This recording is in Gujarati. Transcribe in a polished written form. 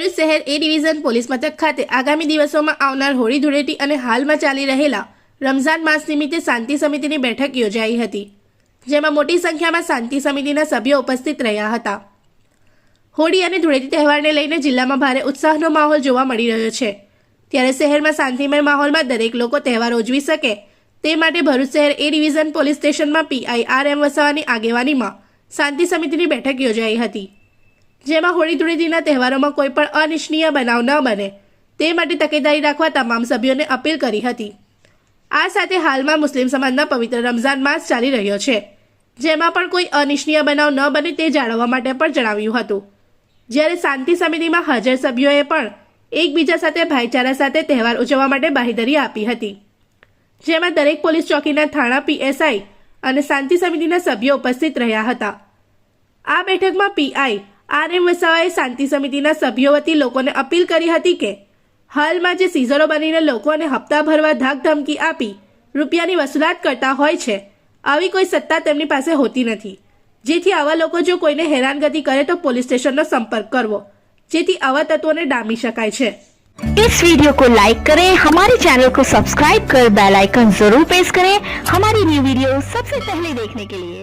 ભરૂચ શહેર એ ડિવિઝન પોલીસ મથક ખાતે આગામી દિવસોમાં આવનાર હોળી ધૂળેટી અને હાલમાં ચાલી રહેલા રમઝાન માસ નિમિત્તે શાંતિ સમિતિની બેઠક યોજાઈ હતી, જેમાં મોટી સંખ્યામાં શાંતિ સમિતિના સભ્યો ઉપસ્થિત રહ્યા હતા। હોળી અને ધૂળેટી તહેવારને લઈને જિલ્લામાં ભારે ઉત્સાહનો માહોલ જોવા મળી રહ્યો છે, ત્યારે શહેરમાં શાંતિમય માહોલમાં દરેક લોકો તહેવાર ઉજવી શકે તે માટે ભરૂચ શહેર એ ડિવિઝન પોલીસ સ્ટેશનમાં પીઆઈ આર.એમ. વસાવાની આગેવાનીમાં શાંતિ સમિતિની બેઠક યોજાઈ હતી, જેમાં હોળી ધૂળેટીના તહેવારોમાં કોઈ પણ અનિચ્છનીય બનાવ ન બને તે માટે તકેદારી રાખવા તમામ સભ્યોને અપીલ કરી હતી। આ સાથે હાલમાં મુસ્લિમ સમાજના પવિત્ર રમઝાન માસ ચાલી રહ્યો છે, જેમાં પણ કોઈ અનિચ્છનીય બનાવ ન બને તે જાળવવા માટે પણ જણાવ્યું હતું। જ્યારે શાંતિ સમિતિમાં હાજર સભ્યોએ પણ એકબીજા સાથે ભાઈચારા સાથે તહેવાર ઉજવવા માટે બાંહેધરી આપી હતી, જેમાં દરેક પોલીસ ચોકીના થાણા પીએસઆઈ અને શાંતિ સમિતિના સભ્યો ઉપસ્થિત રહ્યા હતા। આ બેઠકમાં પીઆઈ આર.એમ. વસાવાએ શાંતિ સમિતિના સભ્યો વતી લોકોને અપીલ કરી હતી કે હાલમાં જે સીઝરો બનીને લોકોને હપ્તા ભરવા ધાક ધમકી આપી રૂપિયાની વસૂલાત કરતા હોય છે, આવી કોઈ સત્તા તેમની પાસે હોતી નથી, જેથી આવા લોકો જો કોઈને હેરાનગતિ કરે તો પોલીસ स्टेशनનો संपर्क करवो, જેથી આવા તત્વોને ડામી શકાય છે। इस वीडियो को लाइक करें, हमारे चैनल को सब्सक्राइब कर बेल आइकन जरूर प्रेस करें हमारी न्यू वीडियो सबसे पहले देखने के लिए।